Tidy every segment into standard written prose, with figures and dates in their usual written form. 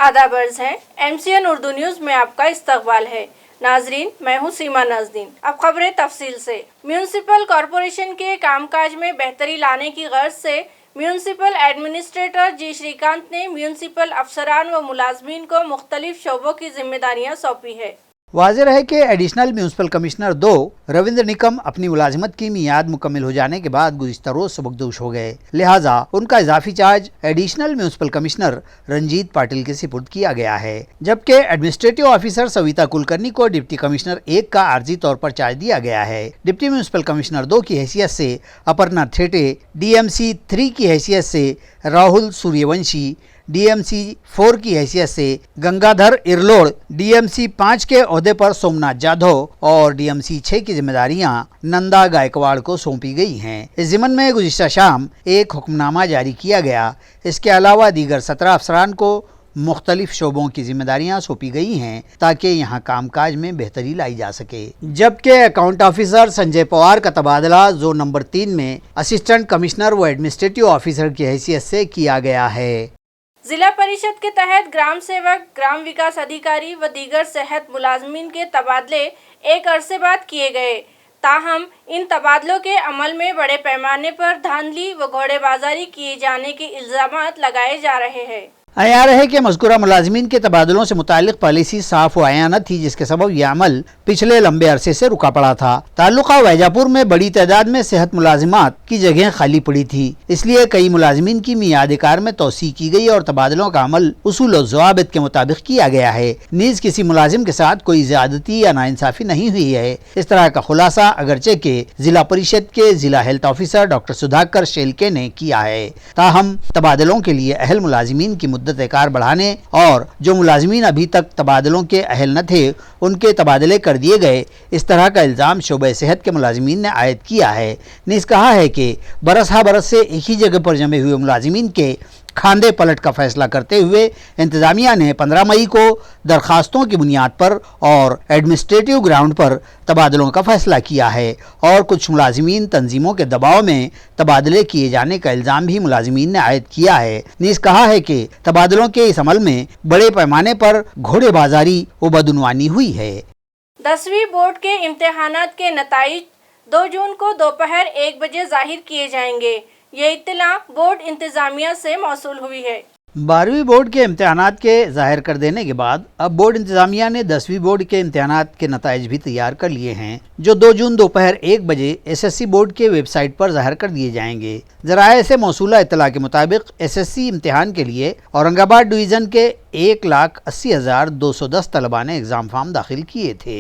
आदाब अर्ज है। MCN उर्दू न्यूज़ में आपका इस्तकबाल है। नाजरीन, मैं हूँ सीमा नाज़रीन। अब खबरें तफसील से। म्यूनिसिपल कॉरपोरेशन के कामकाज में बेहतरी लाने की गर्ज से म्यूनिसिपल एडमिनिस्ट्रेटर जी श्रीकांत ने म्यूनिसिपल अफसरान व मुलाजमीन को मुख्तलिफ शोबों की जिम्मेदारियाँ सौंपी है। वाज़ेह है कि additional municipal commissioner 2 Ravindra Nikam अपनी मुलाजमत की मियाद मुकम्मिल हो जाने के बाद गुज़िश्ता रोज सबकदोश हो गए, लिहाजा उनका इजाफी charge additional municipal commissioner Ranjit Patil के सुपुर्द किया गया है, जबकि एडमिनिस्ट्रेटिव ऑफिसर सविता कुलकर्णी को डिप्टी कमिश्नर 1 का आर्जी तौर पर चार्ज दिया गया है। डिप्टी म्यूनिसिपल कमिश्नर 2 की हैसियत से अपर्णा थेटे, DMC 3 की हैसियत से राहुल सूर्यवंशी, DMC 4 की हैसियत से गंगाधर इरलोड़, DMC 5 के ओहदे पर सोमनाथ जाधव और DMC 6 की जिम्मेदारियां नंदा गायकवाड़ को सौंपी गई हैं। इस ज़िमन में गुज़िश्ता शाम एक हुक्मनामा जारी किया गया। इसके अलावा दीगर 17 अफसरान को मुख्तलिफ शोबों की जिम्मेदारियां सौंपी गई हैं ताकि यहाँ कामकाज में बेहतरी लाई जा सके। जबकि अकाउंट ऑफिसर संजय पवार का तबादला जोन नंबर 3 में असिस्टेंट कमिश्नर व एडमिनिस्ट्रेटिव ऑफिसर की हैसियत से किया गया है। जिला परिषद के तहत ग्राम सेवक, ग्राम विकास अधिकारी व दीगर सेहत मुलाजमीन के तबादले एक अरसे बाद किए गए, ताहम इन तबादलों के अमल में बड़े पैमाने पर धांधली व घोड़ेबाजारी किए जाने के इल्जामात लगाए जा रहे हैं। आया है कि मज़कूरा मुलाजमीन के तबादलों से मुतालिक पॉलिसी साफ व आया न थी, जिसके सबब यह अमल पिछले लंबे अरसे से रुका पड़ा था। ताल्लुका वैजापुर में बड़ी तादाद में सेहत मुलाजिमात की जगह खाली पड़ी थी, इसलिए कई मुलाजमीन की मियाद कार में तोसी की गई और तबादलों का अमल उसूल और ज़वाबित के मुताबिक किया गया है। नीज किसी मुलाजिम के साथ कोई ज़्यादती या नाइंसाफ़ी नहीं हुई है। इस तरह का खुलासा अगरचे के जिला परिषद के जिला health officer doctor Sudhakar Shelke ने किया है। ताहम तबादलों के लिए अहल मुलाजिमीन की मुद्दत कार बढ़ाने और जो मुलाजमीन अभी तक तबादलों के अहल न थे उनके तबादले कर दिए गए, इस तरह का इल्ज़ाम शोबे सेहत के मुलाजमीन ने आयद किया है। नीज़ कहा है कि बरस हा बरस से एक ही जगह पर जमे हुए मुलाजमीन के खांदे पलट का फैसला करते हुए इंतज़ामिया ने 15 मई को दरखास्तों की बुनियाद पर और एडमिनिस्ट्रेटिव ग्राउंड पर तबादलों का फैसला किया है और कुछ मुलाजिमीन तंजीमों के दबाव में तबादले किए जाने का इल्ज़ाम भी मुलाजिमीन ने आयद किया है। नीज़ कहा है कि तबादलों के इस अमल में बड़े पैमाने पर घोड़ेबाजारी व बदउनवानी हुई है। 10वीं बोर्ड के इम्तिहानात के नताइज 2 जून को दोपहर 1 बजे जाहिर किए जाएंगे। ये इत्तला बोर्ड इंतजामिया से मौसूल हुई है। 12वीं बोर्ड के इम्तिहानात के ज़ाहिर कर देने के बाद अब बोर्ड इंतज़ामिया ने 10वीं बोर्ड के इम्तिहानात के नताइज भी तैयार कर लिए हैं, जो 2 जून दोपहर 1 बजे SSC बोर्ड के वेबसाइट पर ज़ाहिर कर दिए जाएंगे। ज़राए से मौसूला इत्तला के मुताबिक SSC इम्तिहान के लिए औरंगाबाद डिवीज़न के 1,80,210 तलबा ने एग्ज़ाम फार्म दाखिल किए थे।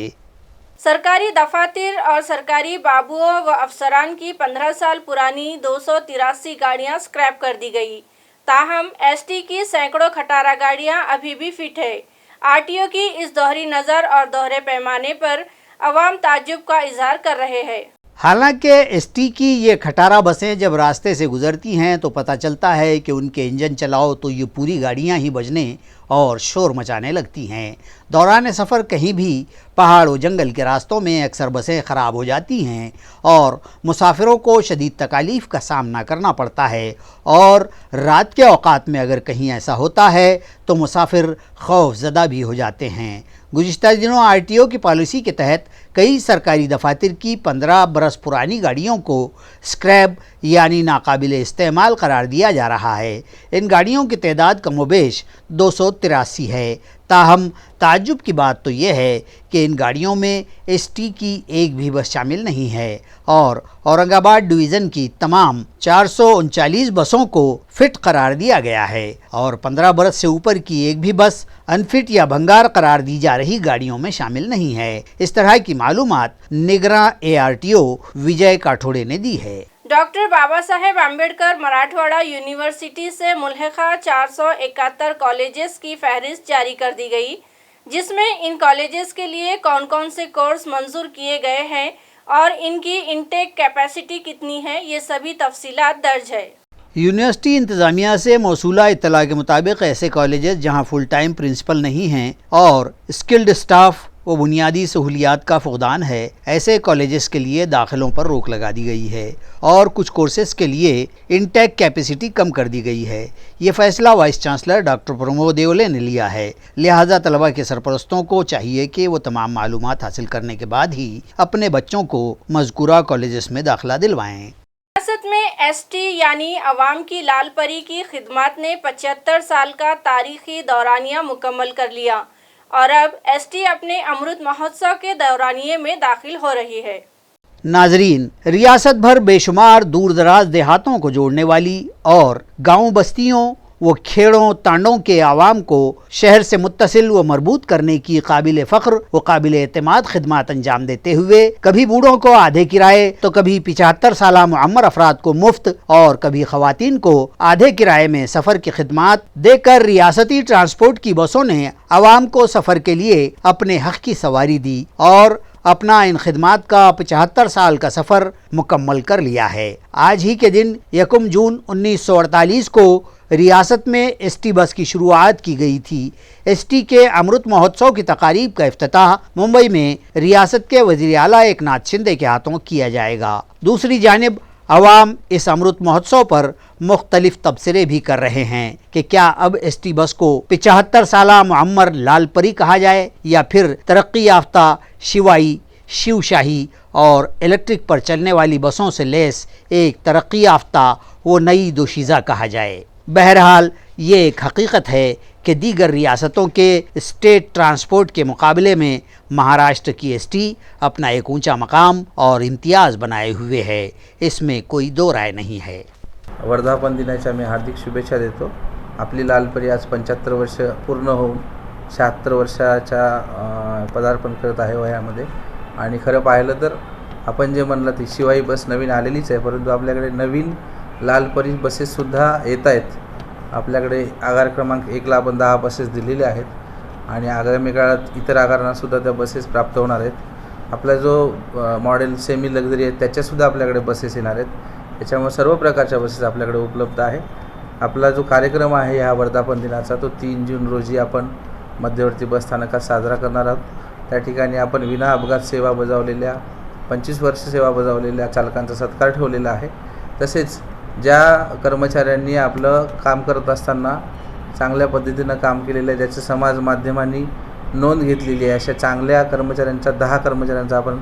सरकारी दफातर और सरकारी बाबुओं व अफसरान की 15 साल पुरानी 283 गाड़ियां स्क्रैप कर दी गई, ताहम ST की सैकड़ों खटारा गाड़ियां अभी भी फिट है। RTO की इस दोहरी नज़र और दोहरे पैमाने पर अवाम ताज्जुब का इजहार कर रहे हैं। हालांकि ST की ये खटारा बसें जब रास्ते से गुजरती हैं तो पता चलता है कि उनके इंजन चलाओ तो ये पूरी गाड़ियां ही बजने और शोर मचाने लगती हैं। दौरान सफ़र कहीं भी पहाड़ और जंगल के रास्तों में अक्सर बसें ख़राब हो जाती हैं और मुसाफिरों को शदीद तकालीफ का सामना करना पड़ता है और रात के औकात में अगर कहीं ऐसा होता है तो मुसाफिर खौफज़दा भी हो जाते हैं। गुज़िश्ता दिनों RTO की पॉलिसी के तहत कई सरकारी दफातर की 15 बरस पुरानी गाड़ियों को स्क्रैप यानी नाकाबिल इस्तेमाल करार दिया जा रहा है। इन गाड़ियों की तादाद कमोबेश 283 है। ताहम ताज्जुब की बात तो यह है कि इन गाड़ियों में ST की एक भी बस शामिल नहीं है और औरंगाबाद डिवीज़न की तमाम 439 बसों को फिट करार दिया गया है और 15 बरस से ऊपर की एक भी बस अनफिट या भंगार करार दी जा रही गाड़ियों में शामिल नहीं है। इस तरह की मालूमात निगरां ARTO विजय काठोड़े ने दी है। डॉक्टर बाबा साहेब आम्बेडकर मराठवाड़ा यूनिवर्सिटी से मुल्हिका 471 कॉलेजेस की फहरिस्त जारी कर दी गई, जिसमें इन कॉलेजेस के लिए कौन कौन से कोर्स मंजूर किए गए हैं और इनकी इनटेक कैपेसिटी कितनी है, ये सभी तफसीलात दर्ज है। यूनिवर्सिटी इंतज़ामिया से मौसूला इत्तला के मुताबिक ऐसे कॉलेजेस जहां फुल टाइम प्रिंसिपल नहीं हैं और स्किल्ड स्टाफ وہ بنیادی سہولیات کا فقدان ہے، ایسے کالجز کے لیے داخلوں پر روک لگا دی گئی ہے اور کچھ کورسز کے لیے انٹیک کیپیسٹی کم کر دی گئی ہے۔ یہ فیصلہ وائس چانسلر ڈاکٹر پرمود دیولے نے لیا ہے، لہٰذا طلبہ کے سرپرستوں کو چاہیے کہ وہ تمام معلومات حاصل کرنے کے بعد ہی اپنے بچوں کو مذکورہ کالجز میں داخلہ دلوائیں۔ ریاست میں ایس ٹی یعنی عوام کی لال پری کی خدمات نے 75 سال کا تاریخی دورانیہ مکمل کر لیا اور اب ایس ٹی اپنے امرت مہوتسو کے دورانیے میں داخل ہو رہی ہے۔ ناظرین، ریاست بھر بے شمار دور دراز دیہاتوں کو جوڑنے والی اور گاؤں بستیوں و کھیڑوں تانڈوں کے عوام کو شہر سے متصل و مربوط کرنے کی قابل فخر و قابل اعتماد خدمات انجام دیتے ہوئے کبھی بوڑھوں کو آدھے کرائے تو کبھی 75 سالہ معمر افراد کو مفت اور کبھی خواتین کو آدھے کرائے میں سفر کی خدمات دے کر ریاستی ٹرانسپورٹ کی بسوں نے عوام کو سفر کے لیے اپنے حق کی سواری دی اور اپنا ان خدمات کا 75 سال کا سفر مکمل کر لیا ہے۔ آج ہی کے دن 1 جون 1948 کو ریاست میں ایس ٹی بس کی شروعات کی گئی تھی۔ ایس ٹی کے امرت مہوتسو کی تقاریب کا افتتاح ممبئی میں ریاست کے وزیر اعلیٰ ایک ناتھ شندے کے ہاتھوں کیا جائے گا۔ دوسری جانب عوام اس امرت مہوتسو پر مختلف تبصرے بھی کر رہے ہیں کہ کیا اب ایس ٹی بس کو 75 سالہ معمر لال پری کہا جائے یا پھر ترقی یافتہ شیوائی، شیو شاہی اور الیکٹرک پر چلنے والی بسوں سے لیس ایک ترقی یافتہ و نئی دوشیزہ کہا جائے۔ بہرحال یہ ایک حقیقت ہے کہ دیگر ریاستوں کے اسٹیٹ ٹرانسپورٹ کے مقابلے میں مہاراشٹر کی ایس ٹی اپنا ایک اونچا مقام اور امتیاز بنائے ہوئے ہے، اس میں کوئی دو رائے نہیں ہے۔ वर्धापन दिनाच्या मी हार्दिक शुभेच्छा देतो। आपली लालपरी आज 75 वर्ष पूर्ण होऊन 76 वर्षाच्या पदार्पण करत आहे वयामध्ये। आणि खरं पाहिलं तर आपण जे म्हणलं ती शिवाई बस नवीन आलेलीच आहे, परंतु आपल्याकडे नवीन लालपरी बसेससुद्धा येत आहेत। आपल्याकडे आगार क्रमांक 1ला आपण 10 बसेस दिलेल्या आहेत आणि आगामी काळात इतर आगारांनासुद्धा त्या बसेस प्राप्त होणार आहेत। आपला जो मॉडेल सेमी लक्झरी आहे त्याच्यासुद्धा आपल्याकडे बसेस येणार आहेत। त्याच्यामुळे सर्व प्रकारच्या बसेस आपल्याकडे उपलब्ध आहे। आपला जो कार्यक्रम आहे ह्या वर्धापन दिनाचा तो 3 जून रोजी आपण मध्यवर्ती बस स्थानकात साजरा करणार आहोत। त्या ठिकाणी आपण विना अपघात सेवा बजावलेल्या 25 वर्ष सेवा बजावलेल्या चालकांचा सत्कार ठेवलेला आहे। तसेच ज्या कर्मचाऱ्यांनी आपलं काम करत असताना चांगल्या पद्धतीनं काम केलेलं आहे, ज्याचं समाज माध्यमांनी नोंद घेतलेली आहे, अशा चांगल्या कर्मचाऱ्यांचा 10 कर्मचाऱ्यांचा आपण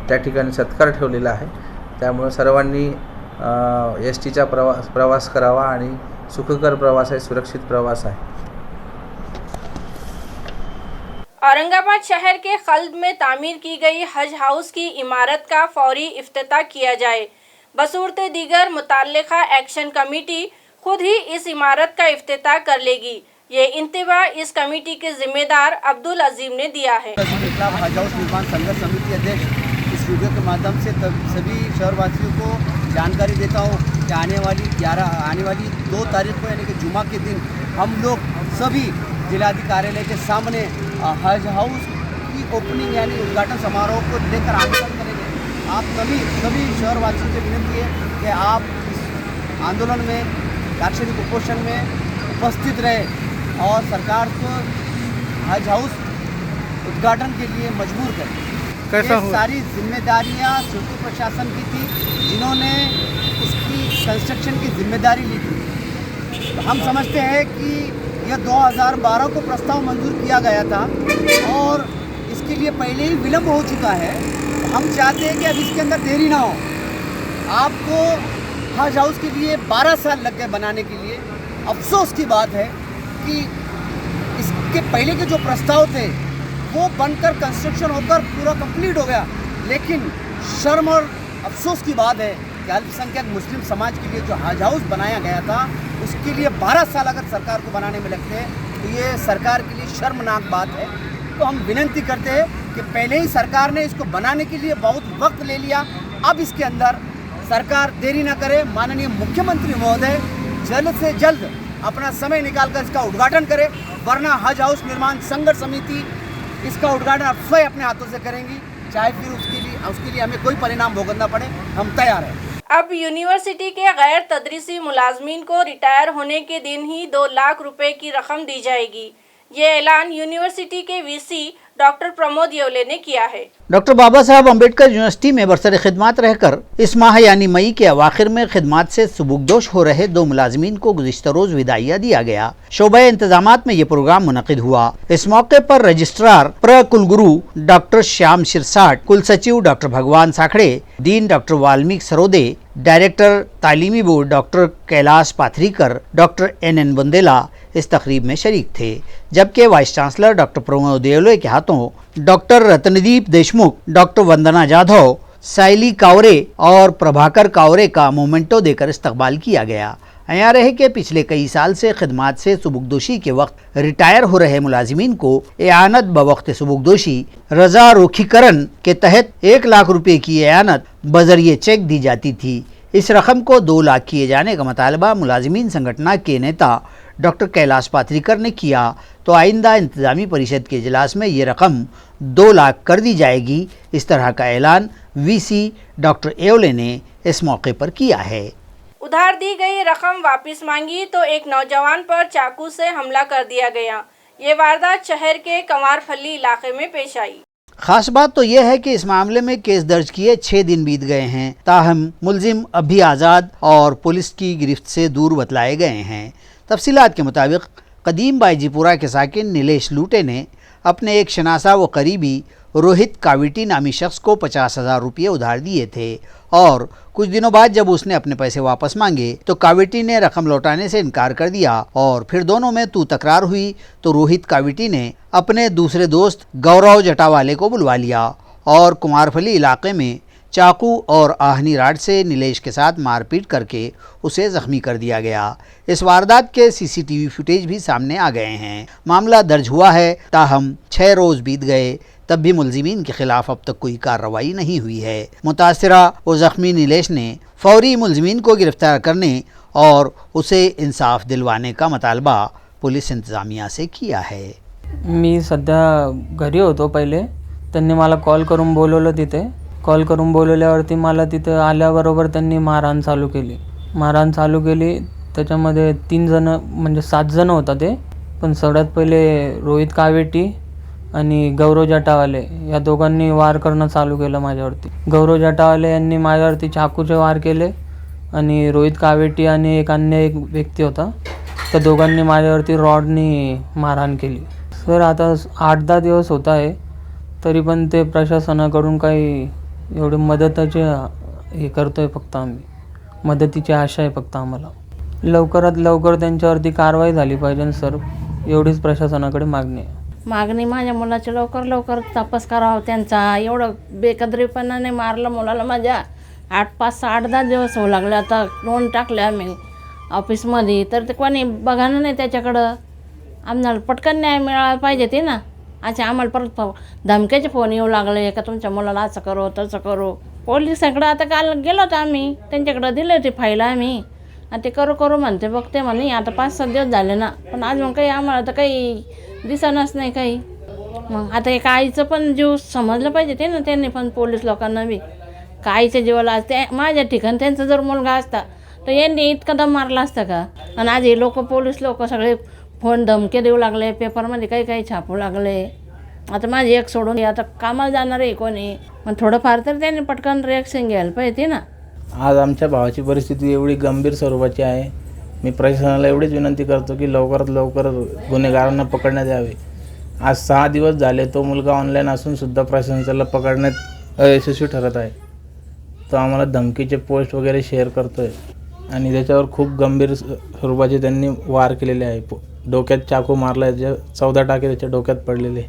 त्या ठिकाणी सत्कार ठेवलेला आहे। त्यामुळे सर्वांनी एस टीचा प्रवास करावा आणि सुखकर प्रवास आहे, सुरक्षित प्रवास आहे। औरंगाबाद शहर के खल्द में तामीर की गई हज हाउस की इमारत का फौरी इफ्तिताह किया जाए। बसूरत दीगर मुताल्लिका एक्शन कमेटी खुद ही इस इमारत का इफ्तिताह कर लेगी। ये इंतबा इस कमेटी के जिम्मेदार अब्दुल अजीम ने दिया है। हज हाउस निर्माण संघर्ष समिति अध्यक्ष इस वीडियो के माध्यम से सभी शहरवासियों को जानकारी देता हूँ कि आने वाली 2 तारीख को यानी कि जुमा के दिन हम लोग सभी जिलाधिकारी कार्यालय के सामने हज हाउस की ओपनिंग यानी उद्घाटन समारोह को लेकर आंदोलन करेंगे। आप सभी शहरवासियों से विनती है कि आप इस आंदोलन में लाक्षणिक कुपोषण में उपस्थित रहे और सरकार को हज हाउस उद्घाटन के लिए मजबूर करें। कैसा ये सारी जिम्मेदारियां सिटी प्रशासन की थी, जिन्होंने इसकी कंस्ट्रक्शन की जिम्मेदारी ली थी। तो हम समझते हैं कि यह 2012 को प्रस्ताव मंजूर किया गया था और इसके लिए पहले ही विलम्ब हो चुका है। हम चाहते हैं कि अब इसके अंदर देरी ना हो। आपको हज हाउस के लिए 12 साल लग गए बनाने के लिए। अफसोस की बात है कि इसके पहले के जो प्रस्ताव थे वो बनकर कंस्ट्रक्शन होकर पूरा कंप्लीट हो गया, लेकिन शर्म और अफसोस की बात है कि अल्पसंख्यक मुस्लिम समाज के लिए जो हज हाउस बनाया गया था उसके लिए 12 साल अगर सरकार को बनाने में लगते हैं तो ये सरकार के लिए शर्मनाक बात है। तो हम विनती करते हैं कि पहले ही सरकार ने इसको बनाने के लिए बहुत वक्त ले लिया, अब इसके अंदर सरकार देरी ना करे। माननीय मुख्यमंत्री महोदय जल्द से जल्द अपना समय निकालकर इसका उद्घाटन करे, वरना हज हाउस निर्माण संघर्ष समिति इसका उद्घाटन अब स्वयं अपने हाथों से करेंगी, चाहे फिर उसके लिए हमें कोई परिणाम भुगतना पड़े, हम तैयार हैं। अब यूनिवर्सिटी के गैर तदरीसी मुलाजमीन को रिटायर होने के दिन ही 2 लाख रुपए की रकम दी जाएगी। ये ऐलान यूनिवर्सिटी के वीसी डॉक्टर प्रमोद येवले ने किया है। डॉक्टर बाबा साहब अम्बेडकर यूनिवर्सिटी में बरसर खिदमत रहकर इस माह यानी मई के अवाखिर में खिदमत से सुबुकदोश हो रहे 2 मुलाजमीन को गुज़िश्ता रोज विदाइया दिया गया। शोबे इंतजामात में ये प्रोग्राम मुनक़िद हुआ। इस मौके पर रजिस्ट्रार प्र कुलगुरु डॉक्टर श्याम शिरसाट, कुल सचिव doctor Bhagwan Sakhare, dean doctor Valmiki Sarode, director तालीमी board doctor Kailash Pathrikar, doctor NN Bundela इस तकरीब में शरीक थे, जबकि vice chancellor doctor Pramod Yeole के हाथों डॉक्टर रत्नदीप देशमुख, डॉक्टर वंदना जाधव, साइली कावरे और प्रभाकर कावरे का मोमेंटो देकर इस्तकबाल किया गया। यहाँ रहे कि पिछले कई साल से खिदमात से सुबुकदोशी के वक्त रिटायर हो रहे मुलाजिमीन को एआनत बवक्त सुबुकदोशी रजा रोखीकरण के तहत 1 लाख रुपए की एआनत बजरिए चेक दी जाती थी। इस रकम को 2 लाख किए जाने का मुतालबा मुलाजिमीन संगठन के नेता डॉक्टर कैलाश पाथरीकर ने किया, तो आइंदा इंतजामी परिषद के इजलास में ये रकम 2 लाख कर दी जाएगी। इस तरह का ऐलान वीसी डॉक्टर येवले ने इस मौके पर किया है। उधार दी गई रकम वापस मांगी तो एक नौजवान पर चाकू से हमला कर दिया गया। ये वारदात शहर के कंवारफली इलाके में पेश आई। खास बात तो यह है कि इस मामले में केस दर्ज किए 6 दिन बीत गए हैं, ताहम मुलजिम अभी आज़ाद और पुलिस की गिरफ्त से दूर बतलाए गए हैं। तफसीलात के मुताबिक कदीम बाईजीपुरा के साकिन नीलेश लूटे ने अपने एक शनासा व करीबी रोहित काविटी नामी शख्स को 50,000 रुपये उधार दिए थे और कुछ दिनों बाद जब उसने अपने पैसे वापस मांगे तो काविटी ने रकम लौटाने से इनकार कर दिया और फिर दोनों में तू तकरार हुई तो रोहित काविटी ने अपने दूसरे दोस्त गौरव जटावाले को बुलवा लिया और कुमारफली इलाके में चाकू और आहनी राड से नीलेश के साथ मारपीट करके उसे जख्मी कर दिया गया। इस वारदात के CCTV फुटेज भी सामने आ गए हैं। मामला दर्ज हुआ है, ताहम 6 रोज बीत गए तब भी मुलजिमीन के खिलाफ अब तक कोई कार्रवाई नहीं हुई है। मुतासिरा व जख्मी नीलेश ने फौरी मुलजिमीन को गिरफ्तार करने और उसे इंसाफ दिलवाने का मुतालबा पुलिस इंतजामिया से किया है। मी सध्या घरी होतो पहिले, त्यांनी मला कॉल करून बोलवलं तिथे। कॉल करून बोलवल्यावरती मला तिथं आल्याबरोबर त्यांनी मारहाण चालू केली। त्याच्यामध्ये 3 जण म्हणजे 7 जण होता ते, पण सगळ्यात पहिले रोहित कावेटी आणि गौरव जटावाले या दोघांनी वार करणं चालू केलं माझ्यावरती। गौरव जटावाले यांनी माझ्यावरती चाकूचे वार केले आणि रोहित कावेटी आणि एक व्यक्ती होता, त्या दोघांनी माझ्यावरती रॉडनी मारहाण केली। सर आता 8-10 दिवस होत आहे, तरी पण ते प्रशासनाकडून काही एवढे मदताचे हे करतोय, फक्त आम्ही मदतीची आशा आहे फक्त आम्हाला। लवकरात लवकर त्यांच्यावरती कारवाई झाली पाहिजे सर, एवढीच प्रशासनाकडे मागणी आहे। मागणी माझ्या मुलाची लवकर तपास करावा त्यांचा। एवढं बेकदरीपणाने मारलं मुलाला माझ्या। 8-10 दिवस होऊ लागले, आता नोंद टाकले आम्ही ऑफिसमध्ये, तर ते कोणी बघानं नाही त्याच्याकडं। आम्हाला पटकन न्याय मिळाला पाहिजे ते ना। अच्छा, आम्हाला परत धमक्याचे फोन येऊ लागले का तुमच्या मुलाला असं करू तसं करू। पोलिसांकडं आता काल गेलो होतो आम्ही, त्यांच्याकडं दिली होती फाईल आम्ही, आणि ते करू म्हणते, बघते म्हणे। आता 5-7 दिवस झाले ना, पण अजून काही आम्हाला तर काही दिसणारच नाही काही। मग आता एका आईचं पण जीव समजलं पाहिजे ते ना त्यांनी पण, पोलीस लोकांना बी। का आईच्या जीवाला ते माझ्या ठिकाणी त्यांचा जर मुलगा असता तर यांनी इतका दम मारला असता का? आणि आज हे लोक पोलीस लोक सगळे फोन धमके देऊ लागले, पेपरमध्ये काही छापू लागले। आता माझी एक सोडून आता कामाला जाणार आहे कोणी, मग थोडंफार तर त्यांनी पटकन रिॲक्शन घ्यायला पाहिजे ना। आज आमच्या भावाची परिस्थिती एवढी गंभीर स्वरूपाची आहे। मी प्रशासनाला एवढीच विनंती करतो की लवकरात लवकर गुन्हेगारांना पकडण्यात यावे। आज 6 दिवस झाले तो मुलगा ऑनलाईन असून सुद्धा प्रशासन त्याला पकडण्यात अयशस्वी ठरत आहे। तो आम्हाला धमकीचे पोस्ट वगैरे शेअर करतोय आणि त्याच्यावर खूप गंभीर स्वरूपाचे त्यांनी वार केलेले आहे। डोक्यात चाकू मारला, 14 टाके त्याच्या डोक्यात पडलेले।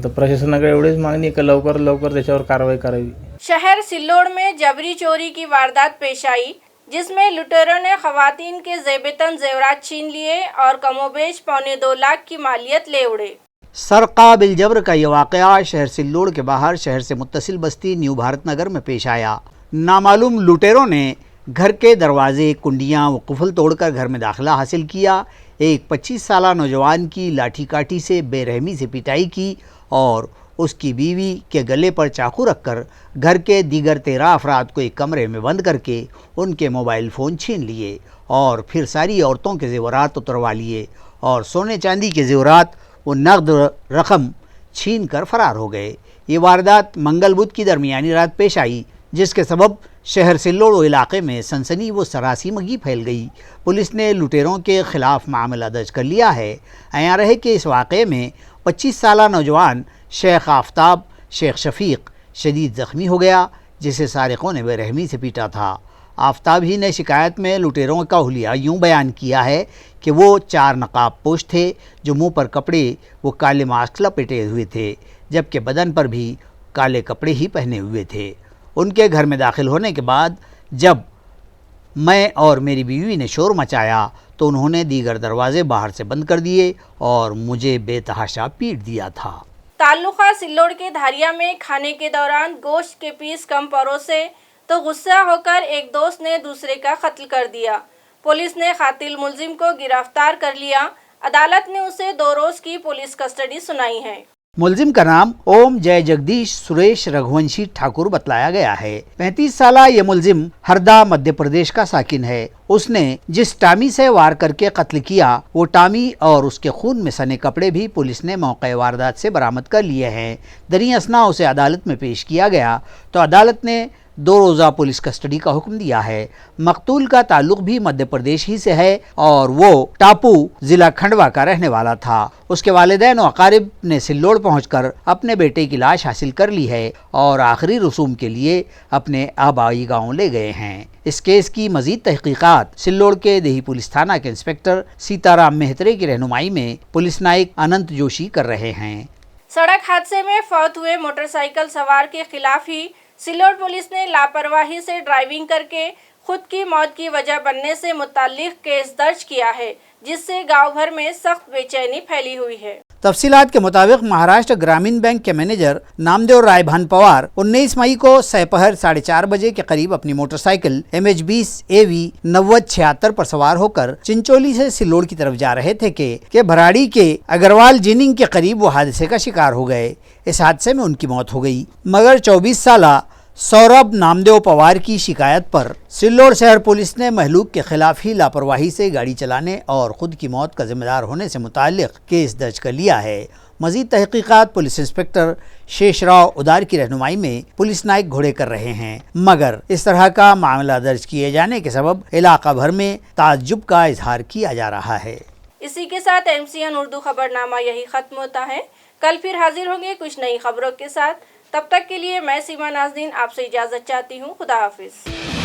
तो प्रशासनाकडे एवढीच मागणी की लवकर लवकर त्याच्यावर कारवाई करावी। शहर सिल्लोड़ में जबरी चोरी की वारदात पेश आई, जिसमें लुटेरों ने खवातीन के जेबतन जेवरात छीन लिए और कमोबेश 2.25 लाख की मालियत ले उड़े। सरका बिलजबर का ये वाक़या शहर सिल्लोड़ के बाहर शहर से मुत्तसिल बस्ती न्यू भारत नगर में पेश आया। नामालूम लुटेरों ने घर के दरवाजे, कुंडियाँ व कुफल तोड़कर घर में दाखिला हासिल किया। एक 25 साला नौजवान की लाठी काठी से बेरहमी से पिटाई की और उसकी बीवी के गले पर चाकू रखकर घर के दीगर 13 अफराद को एक कमरे में बंद करके उनके मोबाइल फ़ोन छीन लिए और फिर सारी औरतों के ज़ेवरात उतरवा लिए और सोने चांदी के ज़ेवरात वो नकद रकम छीन कर फरार हो गए। ये वारदात मंगल बुध की दरमियानी रात पेश आई, जिसके सबब शहर सिल्लोड़ इलाके में सनसनी व सरासी मगी फैल गई। पुलिस ने लुटेरों के खिलाफ मामला दर्ज कर लिया है। अया रहे कि इस वाक़े में 25 साला नौजवान शेख आफ्ताब शेख शफीक शदीद ज़ख्मी हो गया, जिसे सारिकों ने बेरहमी से पीटा था। आफ्ताब ही ने शिकायत में लुटेरों का हुलिया यूँ बयान किया है कि वो 4 नकाब पोश थे जो मुंह पर कपड़े वो काले मास्क लपेटे हुए थे, जबकि बदन पर भी काले कपड़े ही पहने हुए थे। उनके घर में दाखिल होने के बाद जब मैं और मेरी बीवी ने शोर मचाया तो उन्होंने दीगर दरवाजे बाहर से बंद कर दिए और मुझे बेतहाशा पीट दिया था। ताल्लुका सिल्लोड़ के धारिया में खाने के दौरान गोश्त के पीस कम परोसे तो गुस्सा होकर एक दोस्त ने दूसरे का कत्ल कर दिया। पुलिस ने कातिल मुलजिम को गिरफ्तार कर लिया। अदालत ने उसे 2 रोज की पुलिस कस्टडी सुनाई है। मुलजिम का नाम ओम जय जगदीश सुरेश रघुवंशी ठाकुर बतलाया गया है। 35 साला ये मुलजिम हरदा मध्य प्रदेश का साकिन है। उसने जिस टामी से वार करके कत्ल किया वो टामी और उसके खून में सने कपड़े भी पुलिस ने मौके वारदात से बरामद कर लिए हैं। दरी असना उसे अदालत में पेश किया गया तो अदालत ने 2 रोज़ा पुलिस कस्टडी का हुक्म दिया है। मकतूल का ताल्लुक भी मध्य प्रदेश ही से है और वो टापू जिला खंडवा का रहने वाला था। उसके वालिदैन और अकारिब ने सिल्लोड़ पहुंचकर अपने बेटे की लाश हासिल कर ली है और आखिरी रसूम के लिए अपने आबाई गांव ले गए हैं। इस केस की मजीद तहकीकात सिल्लोड़ के देही पुलिस थाना के इंस्पेक्टर सीताराम मेहत्रे की रहनुमाई में पुलिस नायक अनंत जोशी कर रहे हैं। सड़क हादसे में फौत हुए मोटरसाइकिल सवार के खिलाफ ही सिल्लोड़ पुलिस ने लापरवाही से ड्राइविंग करके खुद की मौत की वजह बनने से मुताल्लिक केस दर्ज किया है, जिससे गांव भर में सख्त बेचैनी फैली हुई है। तफसीलात के मुताबिक महाराष्ट्र ग्रामीण बैंक के मैनेजर नामदेव रायभान पवार 19 मई को सपहर 4:30 बजे के करीब अपनी मोटरसाइकिल MH20 AV 9076 पर सवार होकर चिंचोली से सिल्लोड़ की तरफ जा रहे थे कि भराड़ी के अग्रवाल जिनिंग के करीब वो हादसे का शिकार हो गए। इस हादसे में उनकी मौत हो गई, मगर 24 साला सौरभ नामदेव पवार की शिकायत पर सिल्लोड़ शहर पुलिस ने महलूक के खिलाफ ही लापरवाही से गाड़ी चलाने और खुद की मौत का जिम्मेदार होने से मुताल्लिक केस दर्ज कर लिया है। मजीद तहकीकात पुलिस इंस्पेक्टर शेषराव उदार की रहनुमाई में पुलिस नायक घोड़े कर रहे हैं, मगर इस तरह का मामला दर्ज किए जाने के सबब इलाका भर में ताज्जुब का इजहार किया जा रहा है। इसी के साथ MCN उर्दू खबरनामा यही खत्म होता है। कल फिर हाजिर होंगे कुछ नई खबरों के साथ। तब तक के लिए मैं सीमा नाज़रीन आपसे इजाज़त चाहती हूँ। खुदा हाफिज़।